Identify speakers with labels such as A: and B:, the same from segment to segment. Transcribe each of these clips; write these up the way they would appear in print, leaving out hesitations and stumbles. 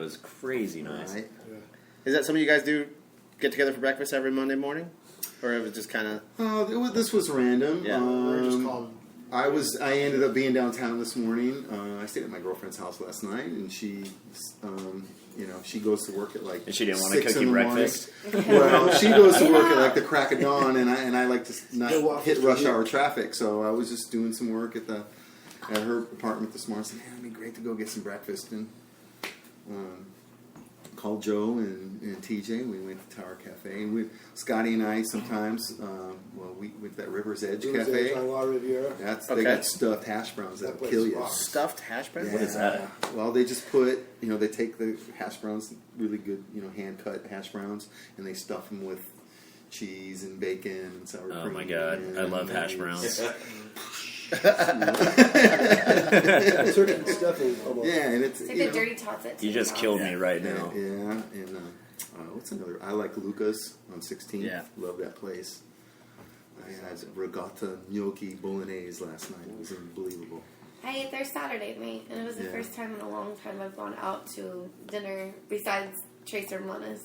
A: was crazy nice.
B: Right.
C: Yeah.
D: Is that something you guys do? Get together for breakfast every Monday morning, or it was just kind of?
B: Oh, this was random.
D: Yeah.
C: We're just calling.
B: I ended up being downtown this morning. I stayed at my girlfriend's house last night, and she, she goes to work at like.
A: And she didn't want to
B: 6
A: cook
B: in
A: you
B: the
A: breakfast.
B: Well, she goes to work at like the crack of dawn, and I like to not hit rush
C: here.
B: hour traffic. So I was just doing some work at her apartment this morning. I said, "Man, it'd be great to go get some breakfast." And called Joe and TJ. We went to Tower Cafe. And Scotty and I sometimes, we went to that River's Edge Cafe.
C: On La Riviera.
B: They got stuffed hash browns that'll
C: place
B: kill you.
C: rocks.
D: Stuffed hash brown?
B: Yeah.
A: What is that?
B: Well, they just put, they take the hash browns, really good, hand cut hash browns, and they stuff them with cheese and bacon and sour cream.
A: Oh my god, I love hash browns.
C: Certain stuff is almost.
B: Yeah, and it's
E: It's like the dirty tots at
A: You just killed me right
B: Yeah,
A: now.
B: and what's another? I like Luca's on 16th.
D: Yeah.
B: Love that place. I had regatta gnocchi bolognese last night. It was unbelievable.
E: I ate there Saturday night, and it was the
B: Yeah.
E: first time in a long time I've gone out to dinner besides Tracer and Lana's.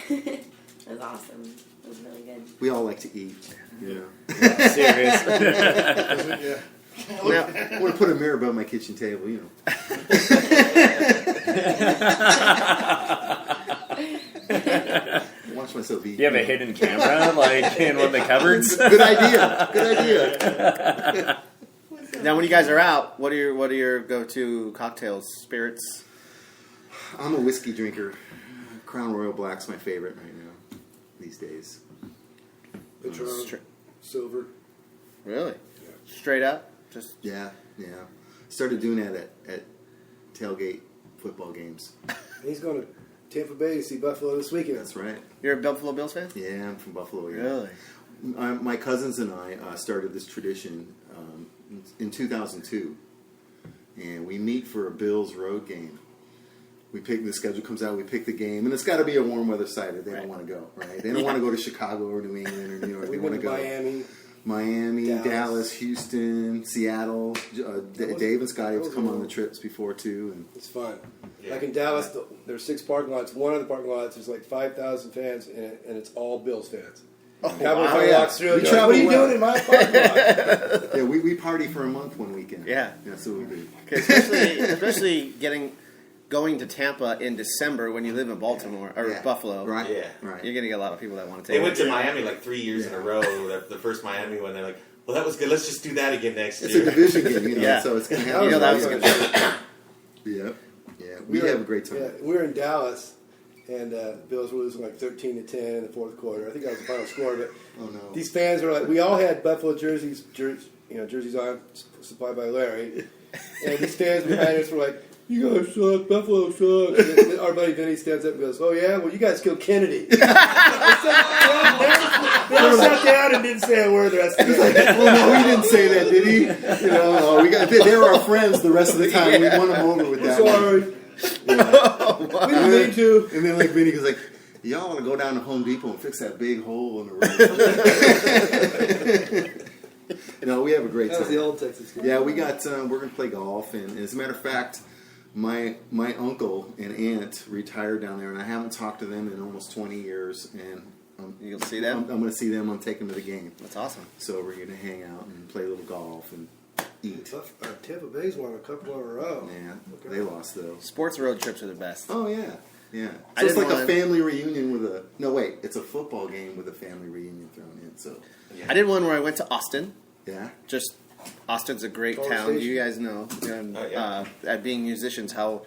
E: It was awesome. It was really good.
B: We all like to eat,
A: Serious.
C: Yeah.
B: I want to put a mirror above my kitchen table, Watch myself eat.
A: You have a hidden camera, like in one of the cupboards.
B: Good idea. Good idea.
D: Now, when you guys are out, what are your go-to cocktails, spirits?
B: I'm a whiskey drinker. Crown Royal Black's my favorite right now these days.
C: Patron,
D: Stra-
C: silver.
D: Really? Straight up? Just
B: Yeah. Started doing that at tailgate football games.
C: He's going to Tampa Bay to see Buffalo this weekend.
B: That's right.
D: You're a Buffalo Bills fan?
B: Yeah, I'm from Buffalo. Yeah.
D: Really?
B: My cousins and I started this tradition in 2002, and we meet for a Bills road game. We pick the schedule comes out. We pick the game, and it's got to be a warm weather site. They don't want to go, right? They don't want to go to Chicago or New England or New York. They
C: We
B: want
C: went
B: to
C: to
B: go
C: Miami.
B: Dallas, Houston, Seattle. Dave and Scotty have come on the trips before too, and
C: It's fun.
F: Yeah.
C: Like in Dallas, there's 6 parking lots. One of the parking lots, there's like 5,000 fans in it, and it's all Bills fans. Cowboy
D: wow,
C: fan
D: yeah.
C: walks through.
B: We
C: and goes,
B: travel
C: what are you
B: well.
C: doing in my parking lot?
B: yeah, we party for a month one weekend.
D: Yeah.
B: That's what we do.
D: Especially going to Tampa in December when you live in Baltimore or
B: Yeah.
D: Buffalo.
B: Right.
F: Yeah.
B: Right.
D: You're gonna get a lot of people that want to
F: They
D: take
F: went
D: it.
F: to Miami like 3 years in a row. The first Miami one, they're like, well, that was good. Let's just do that again next
B: It's a
F: year.
B: division game,
D: Yeah.
B: so it's gonna
C: That
B: happen.
C: was
D: that was
C: really
D: good.
B: Yep. Yeah, we have a great time.
C: Yeah, we were in Dallas, and Bills were losing like 13-10 in the fourth quarter. I think that was the final score. But
B: Oh no.
C: these fans were like, we all had Buffalo jerseys on, supplied by Larry, and these fans behind us were like, "You guys suck, Buffalo sucks." And then our buddy Vinny stands up and goes, "Oh yeah, well you guys killed Kennedy." They all sat down and didn't say a word the rest of the night.
B: Well, no, he didn't say that, did he? They were our friends the rest of the time. We won them over with that.
C: Sorry. We didn't mean to.
B: And then Vinny goes like, "Y'all want to go down to Home Depot and fix that big hole in the roof?" No, we have a great
C: That was the
B: time.
C: old Texas game.
B: Yeah, we got. We're gonna play golf, and as a matter of fact, my uncle and aunt retired down there, and I haven't talked to them in almost 20 years. And
D: You'll see them?
B: I'm going to see them. I'm taking them to the game.
D: That's awesome.
B: So we're going to hang out and play a little golf and eat.
C: Tampa Bay's won a couple in a row.
B: Yeah, they lost though.
D: Sports road trips are the best.
B: Oh yeah, yeah.
D: I
B: So it's
D: did
B: like a
D: one-
B: family reunion with a. No wait, it's a football game with a family reunion thrown in. So
D: I did one where I went to Austin.
B: yeah,
D: Just Austin's a great
C: College
D: town.
C: Station.
D: You guys know, and,
F: yeah.
D: at being musicians, how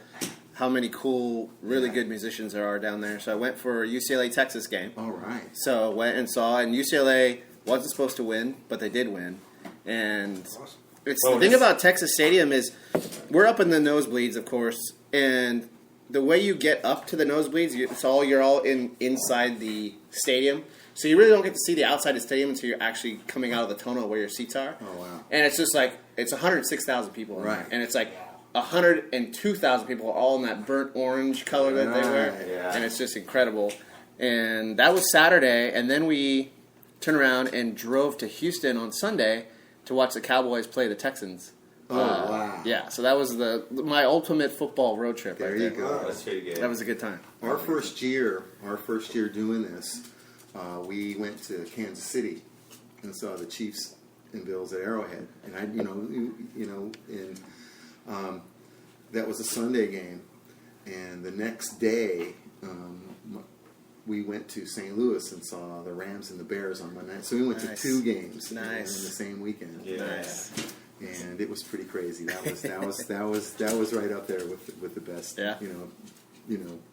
D: many cool, really good musicians there are down there. So I went for a UCLA Texas game.
B: all right.
D: So went and saw, and UCLA wasn't supposed to win, but they did win. And it's the thing about Texas Stadium is we're up in the nosebleeds, of course, and the way you get up to the nosebleeds, you're all inside the stadium. So you really don't get to see the outside of the stadium until you're actually coming out of the tunnel where your seats are.
B: Oh wow.
D: And it's just like, it's 106,000 people in there.
B: Right.
D: And it's like 102,000 people all in that burnt orange color that they wear.
B: Right,
F: yeah.
D: And it's just incredible. And that was Saturday, and then we turned around and drove to Houston on Sunday to watch the Cowboys play the Texans
B: Oh, wow.
D: Yeah, so that was my ultimate football road trip.
B: There
D: right
B: you
D: there.
B: go.
F: Oh, that's pretty good.
D: That was a good time.
B: Our first year doing this, we went to Kansas City and saw the Chiefs and Bills at Arrowhead, and that was a Sunday game, and the next day we went to St. Louis and saw the Rams and the Bears on Monday night. So we went to 2 games in the same weekend.
F: Yeah.
D: Nice.
B: And it was pretty crazy. That was right up there with the best.
D: Yeah.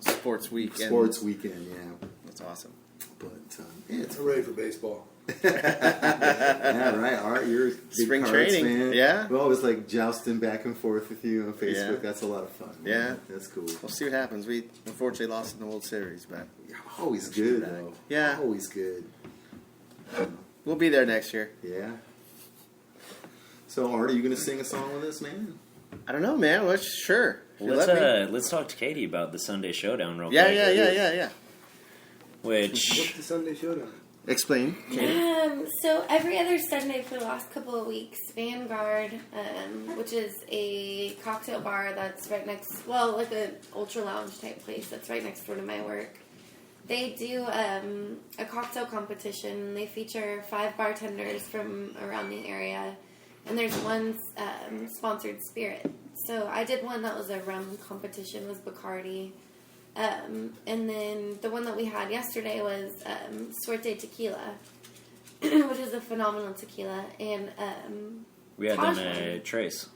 D: Sports weekend.
B: Sports weekend. Yeah.
D: That's awesome.
B: But it's
C: I'm ready for baseball.
B: yeah, right. Art, you're a big
D: Spring
B: Cards
D: training,
B: fan.
D: yeah.
B: We always like jousting back and forth with you on Facebook.
D: Yeah.
B: That's a lot of fun.
D: Yeah.
B: Man. That's cool.
D: We'll see what happens. We unfortunately lost in the World Series, but
B: You're always good though.
D: Yeah.
B: Always good.
D: we'll be there next year.
B: Yeah. So Art, are you going to sing a song with us, man?
D: I don't know, man. Sure. If you let me.
A: Let's talk to Katie about the Sunday Showdown real
D: Yeah,
A: quick.
D: yeah.
C: What's
A: Which
C: the Sunday Showdown?
D: Explain, Katie.
E: So every other Sunday for the last couple of weeks, Vanguard, which is a cocktail bar that's right next, like a ultra lounge type place that's right next door to my work. They do a cocktail competition. They feature 5 bartenders from around the area, and there's one sponsored spirit. So I did one that was a rum competition, was Bacardi. And then the one that we had yesterday was Suerte Tequila, which is a phenomenal tequila. And
A: we had
E: Taj
A: done a
E: one.
A: Trace,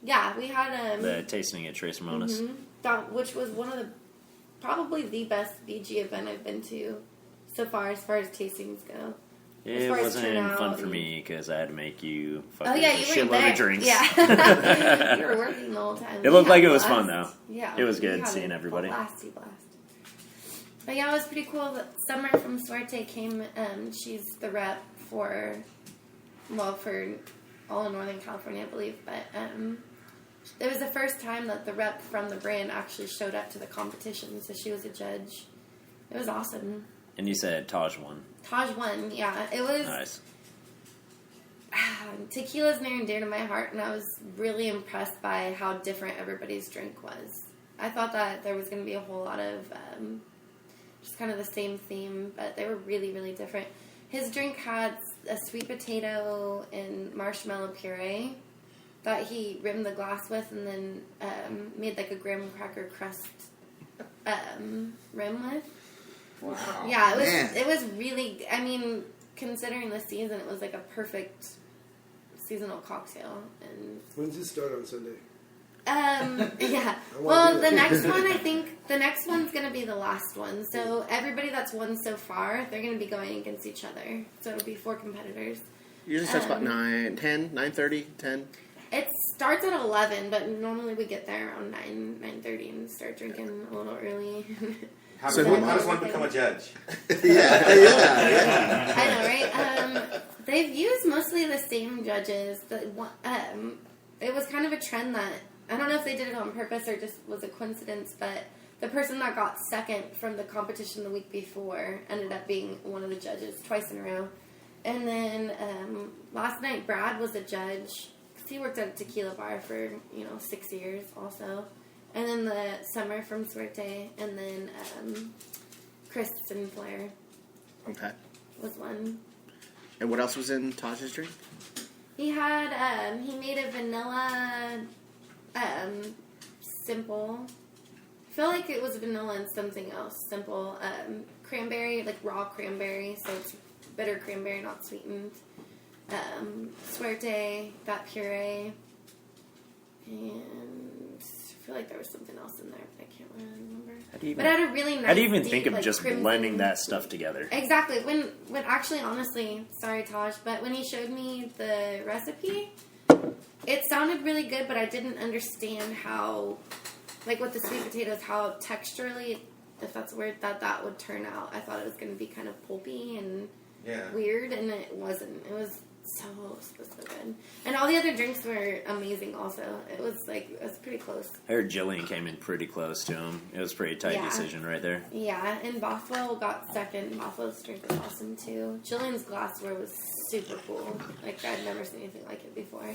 E: Yeah, we had
A: the tasting at Trace Ramona's.
E: which was one of probably the best VG event I've been to so far as tastings go. As
A: It
E: far as
A: wasn't
E: turnout
A: fun for
E: and-
A: me because I had to make you
E: Oh
A: fucking
E: yeah,
A: a
E: you
A: shitload
E: were there.
A: of drinks.
E: Yeah, you were working the whole time.
A: It looked
E: We
A: like
E: had
A: it was
E: blast.
A: fun, though.
E: Yeah,
A: It was
E: we
A: good
E: had
A: seeing
E: a
A: everybody.
E: Blasty blast. But yeah, it was pretty cool. Summer from Suerte came. She's the rep for all of Northern California, I believe. But it was the first time that the rep from the brand actually showed up to the competition, so she was a judge. It was awesome.
A: And you said Taj won.
E: Taj won. Yeah, it was.
A: Nice.
E: Tequila's near and dear to my heart, and I was really impressed by how different everybody's drink was. I thought that there was going to be a whole lot of just kind of the same theme, but they were really, really different. His drink had a sweet potato and marshmallow puree that he rimmed the glass with, and then made like a graham cracker crust rim with.
B: Wow.
E: Yeah,
B: Man.
E: it was really. I mean, considering the season, it was like a perfect seasonal cocktail. And
C: When does it start on Sunday?
E: yeah.
C: I wanna
E: Well,
C: do
E: the
C: it.
E: next one, I think the next one's gonna be the last one. So everybody that's won so far, they're gonna be going against each other. So it'll be 4 competitors.
D: Usually starts about 9:30, 10.
E: It starts at 11, but normally we get there around 9:30 and start drinking a little early.
F: How
D: So
F: does one become a judge?
B: yeah.
E: I know, right? They've used mostly the same judges. It was kind of a trend that, I don't know if they did it on purpose or just was a coincidence, but the person that got second from the competition the week before ended up being one of the judges twice in a row. And then last night, Brad was a judge. He worked at a tequila bar for 6 years also. And then the Summer from Suerte, and then Kristen Flair
D: Okay.
E: was one.
D: And what else was in Taj's drink?
E: He had he made a vanilla simple. I feel like it was vanilla and something else simple. Cranberry, like raw cranberry, so it's bitter cranberry, not sweetened. Suerte, that puree, and I feel like there was something else in there, but I can't really remember. But I had a really nice.
A: How do you even
E: deep,
A: think of
E: like,
A: just
E: crimson-
A: blending that stuff together?
E: Exactly. When actually, honestly, sorry Taj, but when he showed me the recipe, it sounded really good, but I didn't understand how, like with the sweet potatoes, how texturally, if that's a word, that would turn out. I thought it was going to be kind of pulpy and weird, and it wasn't. It was so good. And all the other drinks were amazing also. It was pretty close.
A: I heard Jillian came in pretty close to him. It was a pretty tight decision right there.
E: Yeah, and Bothwell got second. Bothwell's drink was awesome too. Jillian's glassware was super cool. Like, I'd never seen anything like it before.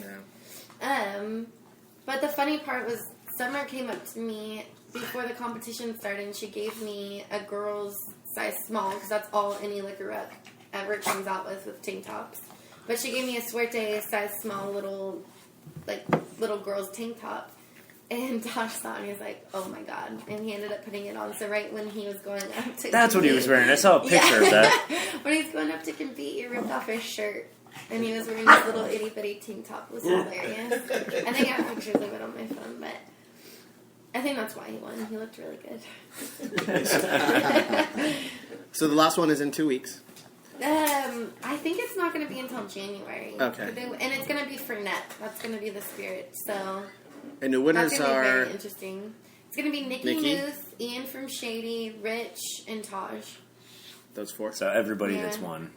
E: But the funny part was Summer came up to me before the competition started and she gave me a girl's size small because that's all any liquor rep ever comes out with tank tops. But she gave me a Suerte size small little girl's tank top. And Josh saw it and he was like, oh my god. And he ended up putting it on. So right when he was going up to
A: That's what he was wearing. I saw a picture of that.
E: When he was going up to compete, he ripped off his shirt. And he was wearing this little itty bitty tank top. It was hilarious. And I got pictures of it on my phone, but I think that's why he won. He looked really good.
D: So the last one is in 2 weeks.
E: I think it's not going to be until January.
D: Okay.
E: And it's going to be for net. That's going to be the spirit. So
D: And the
E: that's
D: winners
E: going to be
D: are
E: very interesting. It's going to be Nikki Muth, Ian from Shady, Rich, and Taj.
D: those 4.
A: So everybody
E: Yeah.
A: that's won.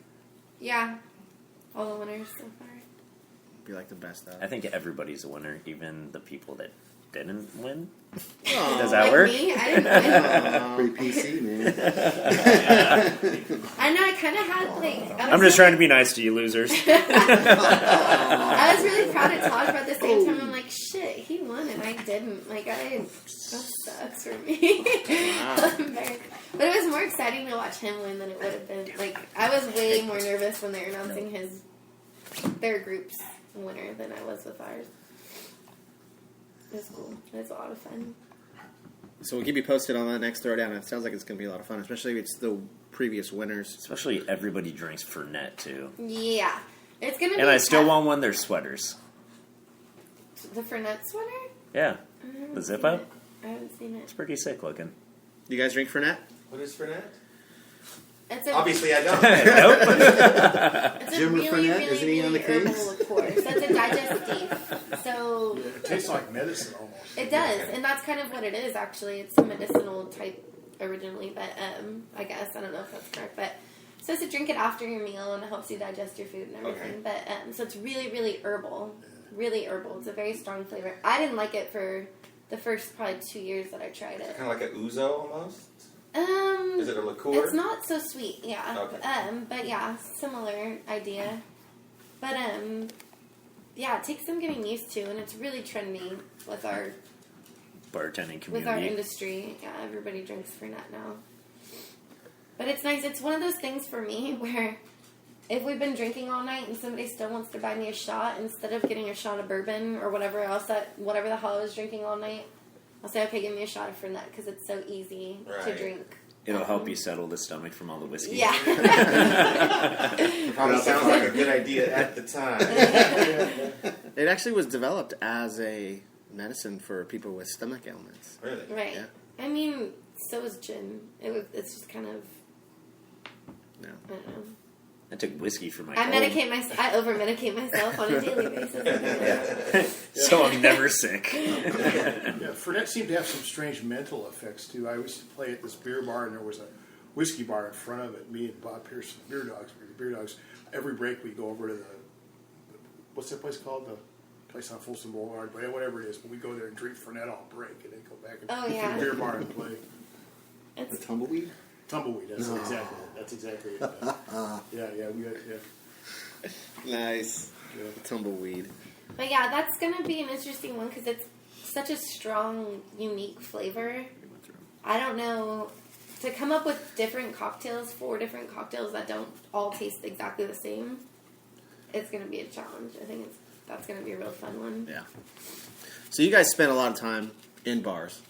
E: Yeah. All the winners so far.
D: Be like the best out.
A: I think everybody's a winner, even the people that didn't win.
D: Aw.
A: Does that
E: Like
A: work?
E: me, I didn't win.
B: Pretty PC, man.
E: I know, I kind of had,
A: I'm just trying to be nice to you losers.
E: I was really proud of Taj, but at the same time, I'm like, shit, he won and I didn't. That sucks for me. I'm embarrassed. But it was more exciting to watch him win than it would have been. I was way more nervous when they were announcing their group's winner than I was with ours. It was cool. It was a lot of fun.
D: So we'll keep you posted on that next throwdown. It sounds like it's going to be a lot of fun, especially if it's the previous winners.
A: Especially everybody drinks for net, too.
E: Yeah. It's going to be
A: And I still
E: tough.
A: won one of their sweaters.
E: The Fernet sweater?
A: Yeah.
E: I haven't
A: The zip
E: seen
A: up?
E: it. I haven't seen it.
A: It's pretty sick looking.
D: You guys drink Fernet?
F: What is Fernet?
E: It's a,
F: Obviously, I don't.
A: Nope.
E: It's
B: Jim
E: a really,
B: Fernet,
E: really,
B: isn't he on the
E: really herbal
B: case?
E: liqueur. So it's a digestive. So
G: It tastes like medicine almost.
E: it does, and that's kind of what it is. Actually, it's a medicinal type originally, but I guess I don't know if that's correct, but it's supposed to drink it after your meal, and it helps you digest your food and everything.
F: Okay.
E: But so it's really, really herbal, really herbal. It's a very strong flavor. I didn't like it for the first probably 2 years that I tried it.
F: Kind of like a ouzo almost. Is it a liqueur?
E: It's not so sweet, yeah.
F: Okay.
E: But yeah, similar idea. But yeah, it takes some getting used to, and it's really trendy with our
A: Bartending
E: with our
A: community.
E: industry. Yeah, everybody drinks Fernet now. But it's nice. It's one of those things for me where if we've been drinking all night and somebody still wants to buy me a shot, instead of getting a shot of bourbon or whatever the hell I was drinking all night, I'll say, okay, give me a shot of Fernet because it's so easy to
F: Right.
E: drink.
A: It'll help you settle the stomach from all the whiskey.
E: Yeah.
F: Probably sounds like a good idea at the time.
D: It actually was developed as a medicine for people with stomach ailments.
F: Really?
E: Right.
D: Yeah.
E: I mean, so is gin. It's just kind of,
D: No.
E: I don't know.
A: I took whiskey for my
E: I
A: cold.
E: I over-medicate myself on a daily basis.
A: So I'm never sick.
G: Yeah, Fernet seemed to have some strange mental effects too. I used to play at this beer bar, and there was a whiskey bar in front of it. Me and Bob Pearson, Beer Dogs. Every break we go over to the what's that place called? The place on Folsom Boulevard, but whatever it is. But we go there and drink Fernet all break, and then go back and
E: Oh,
G: to
E: yeah.
G: the beer bar and play
B: The
E: It's
B: tumbleweed?
G: tumbleweed. That's exactly it. Yeah.
D: Nice. Tumbleweed.
E: But yeah, that's gonna be an interesting one because it's such a strong, unique flavor. I don't know, to come up with different cocktails, 4 different cocktails that don't all taste exactly the same, it's gonna be a challenge. I think that's gonna be a real fun one.
D: Yeah. So you guys spend a lot of time in bars.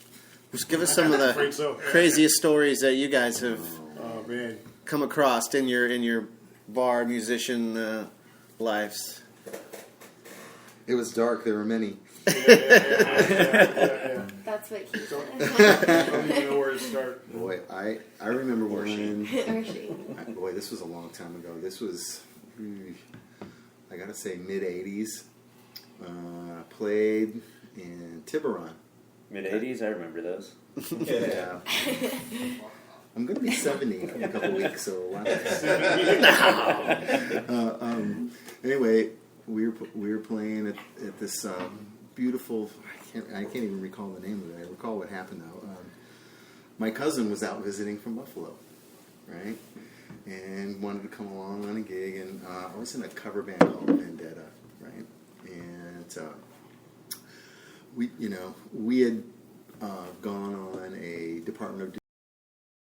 D: Just give us some of the
G: Afraid so.
D: craziest stories that you guys have
G: Oh man.
D: come across in your bar musician lives.
B: It was dark. There were many.
G: Yeah.
E: That's what he
G: Don't-
E: said.
G: I don't even know where to start.
B: Boy, I remember one.
E: Or she.
B: Boy, this was a long time ago. This was, I gotta say, mid '80s. Played in Tiburon.
A: Mid-80s, I remember those.
B: Yeah. I'm gonna be 70 in a couple weeks, so why not? Anyway, we were playing at this beautiful. I can't even recall the name of it. I recall what happened though. My cousin was out visiting from Buffalo, right, and wanted to come along on a gig, and I was in a cover band called Vendetta, right, and we had gone on a Department of